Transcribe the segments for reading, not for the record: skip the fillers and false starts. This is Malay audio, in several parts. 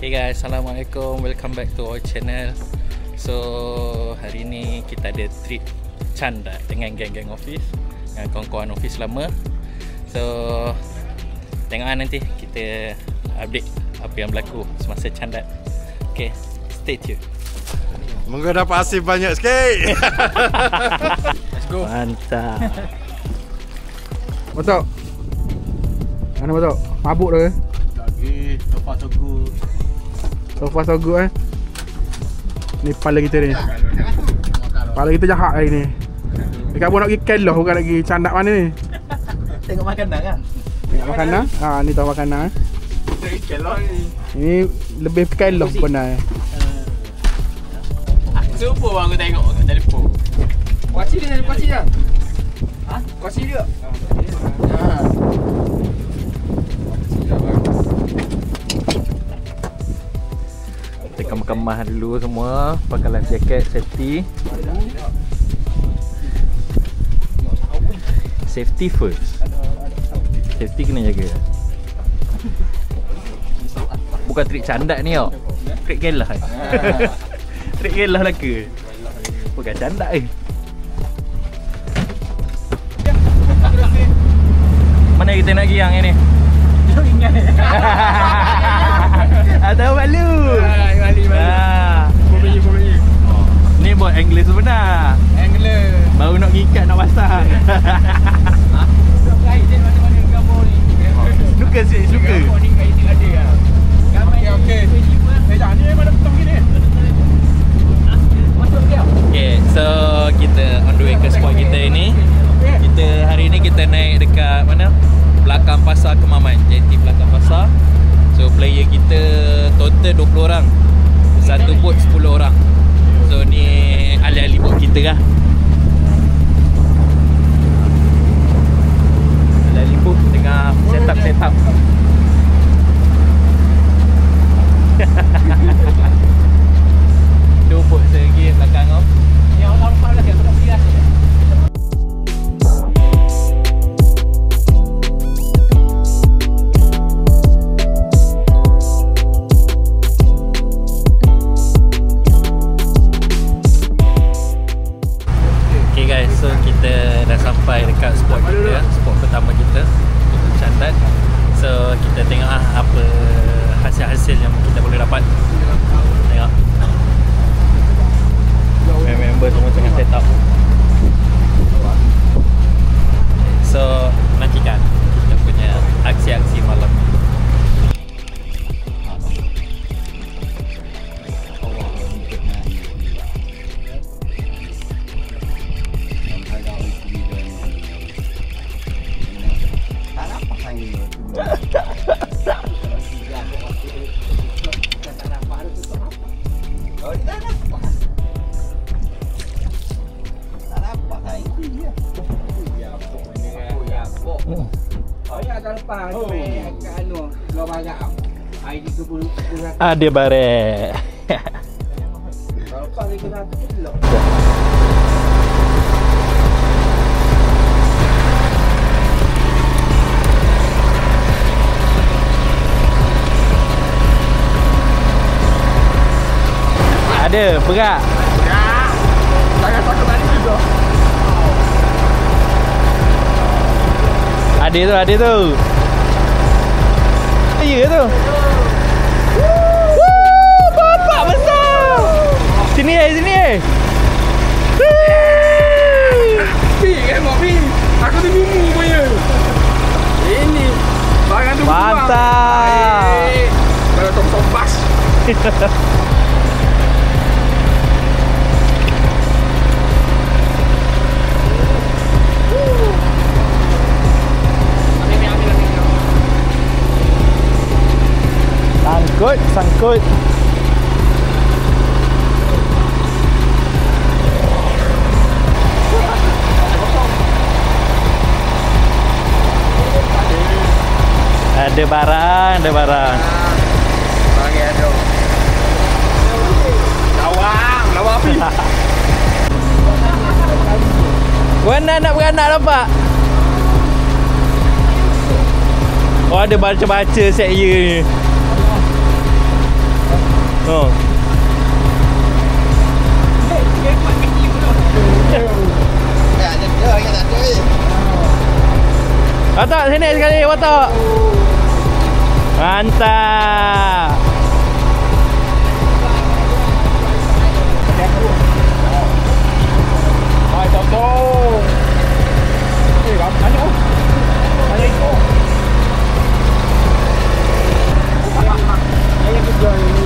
Okay guys, Assalamualaikum, welcome back to our channel. So hari ni kita ada trip candat dengan geng-geng office, dengan kawan-kawan office lama. So tengok nanti kita update apa yang berlaku semasa candat. Okay, stay tune. Moga dapat hasil banyak sikit. Let's go. Mantap. Betul. Mana betul? Mabuk dah ke? Lagi, so far so good. So far so good Ni kepala kita ni. Kepala kita jahat hari ni. Dekat pun nak pergi Keloh, bukan nak pergi candak mana ni. Tengok makanan kan? Tengok makanan. Ni tahu makanan. Keloh ni. Ini lebih Keloh benar. Subuh aku tengok kat telefon. Kuaci dia, kuaci dia. Ha? Kuaci dia. Kita kemah dulu semua, pakai life jacket, safety. Safety first. Safety kena jaga. Bukan trik candat ni tau. Trik gelah. Trik gelah lah ke? Bukan candat Mana kita nak pergi yang ni? Atau malu? Balik. Ni buat angler sebenar. Angler. Baru nak ngikat nak pasang. Guys, dia mana-mana gambar ni. Suka sih, suka. Gambar ni kat ini ada lah. Gambar okey. Jangan ni mana petang gini. Masuk dia. Okay, so kita on the way ke spot kita ini. Kita hari ni kita naik dekat mana? Belakang pasar Kemaman, JT belakang pasar. So player kita total 20 orang. Satu boat 10 orang. So ni alih-alih boat kita lah. Alih-alih boat tengah setup. Tu boat lagi belakang kau. Ni orang panas yang sudah bias. So kita dah sampai dekat spot kita, spot pertama kita untuk candat. So kita tengok apa hasil-hasil yang kita boleh dapat. Tengok member semua tengah set up. So nantikan kita punya aksi-aksi malam. Ada barek. Ada perak. Jangan takut tadi juga. Ada tu. Ya tu. Bapak besar. Sini. Pi, tengok Pi. Aku tu gumu punya. Ini barang tu. Mantap. Kalau tong bas. Sangkut. Ada barang. Barang ada. Lawak api. Beranak nampak? Oh, ada baca-baca set ya ni. Oh. Watak sini sekali, Watak. Mantap. Hai, tolong. Banyak. Banyak ikut. Saya kerja ini.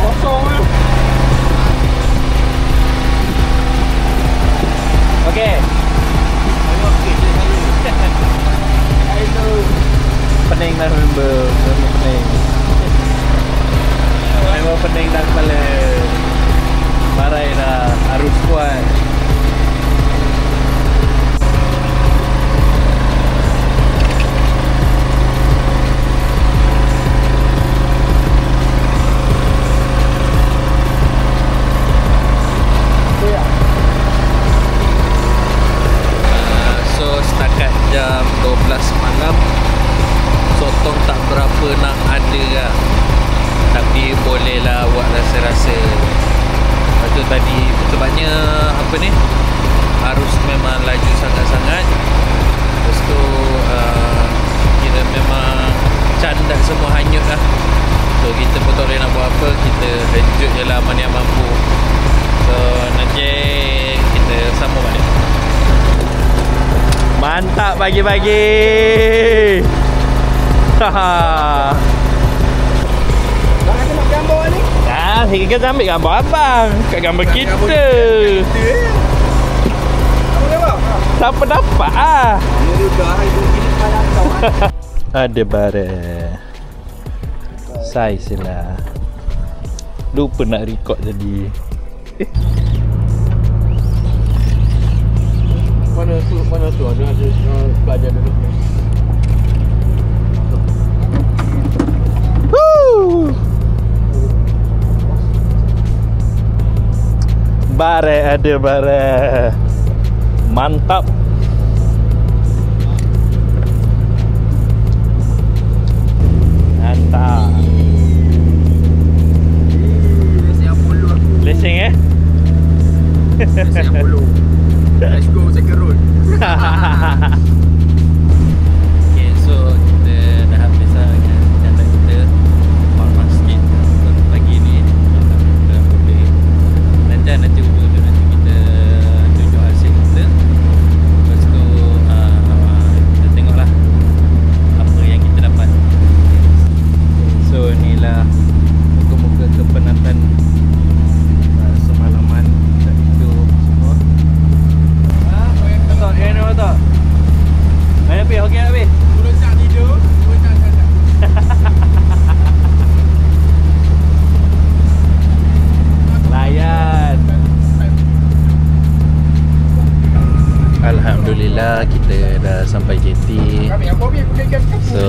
Kosong tu. Okey. Pening dah member. Pening. Member pening dah kepala. Marai dah. Harus kuat. Setakat jam 12 malam, sotong tak berapa nak ada lah. Tapi bolehlah buat rasa-rasa. Lepas tu tadi sebabnya apa ni, arus memang laju sangat-sangat. Lepas tu kira memang candak semua hanyut lah. So kita pun tak boleh nak buat apa, kita lanjut je lah mana yang mampu. So nanti kita sambung balik. Mantap pagi-pagi. Haha. Dah nak gambar ni. Dah, kita ambil gambar abang. Kat gambar kita. Apa gambar? Siapa dapat ah? Ini juga ibu ini pada kau. Ada barang. Saiz lah. Lupa nak record tadi. Mana tu ada pelajar dulu. Barang ada barang. Mantap. Mantap. Lesen yang polo aku. Lesen Lesen yang polo. Let's go second road. Okay, so kita dah habis lah dengan janda kita. Hormat sikit untuk pagi ni. Kita boleh nanti ujung nanti kita tunjuk hasil kita. Lepas tu kita tengoklah apa yang kita dapat. So inilah muka-muka kepenatan semalaman kita tidur semua. Tak, dia nak tak? Mana pergi? Okey tak pergi? Turun tak tidur, turun tak sadar. Layan. Alhamdulillah kita dah sampai JT. Kami apa biar aku pegang kapu. So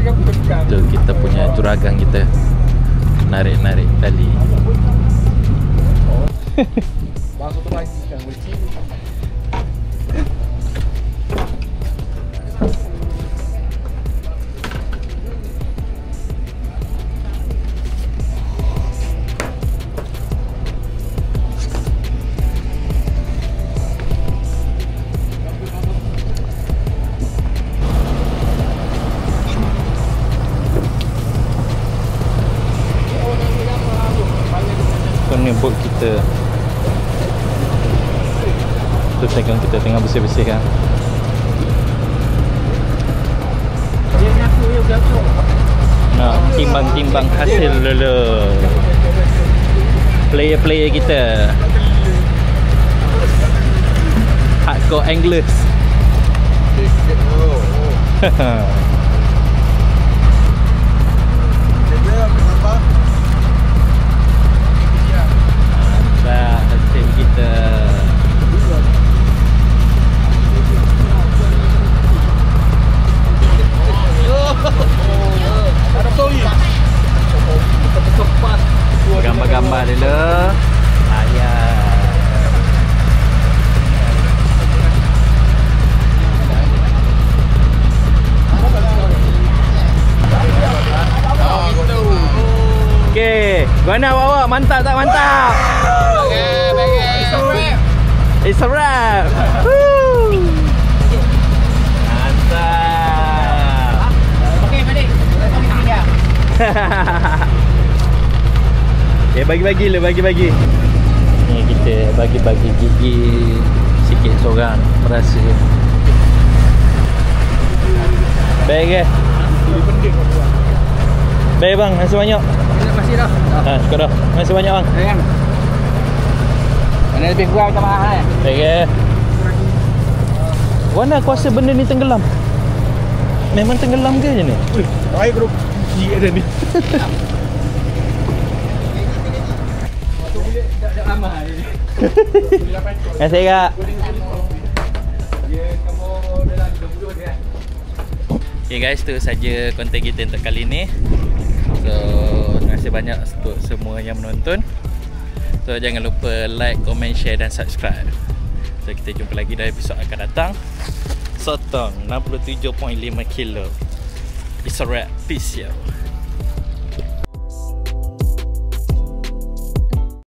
Aku pegang. tu kita punya juragan kita narik-narik tali. Masuk tu lagi kan boleh. So ni boat kita. Tu sekarang kita tengah bersih-bersih kan. Dia ni aku ya berapa? Nak timbang-timbang hasil dulu. Player-player kita. Hardcore anglers. Mantap hasil kita. Gambar-gambar dulu. Ayah. Mana awak? Mantap tak mantap? It's a wrap. Woo. Mantap. Okey, balik. Okey, dia. Okay, bagi-bagi lah, bagi-bagi. Ni kita bagi-bagi gigi sikit seorang merasa. Baik ke? Baik bang, terima kasih banyak. Terima kasih dah. Syukur dah. Terima kasih banyak bang. Sayang. Mana lebih kurang macam mana? Baik ke? Mana aku rasa benda ni tenggelam? Memang tenggelam ke je ni? Air grup gigi ada ni. Terima kasih kak. Okay guys, tu saja konten kita untuk kali ni. So, terima kasih banyak untuk semua yang menonton. So, jangan lupa like, comment, share dan subscribe. So, kita jumpa lagi dalam episod akan datang. Sotong 67.5 kilo. It's a wrap. Peace yo.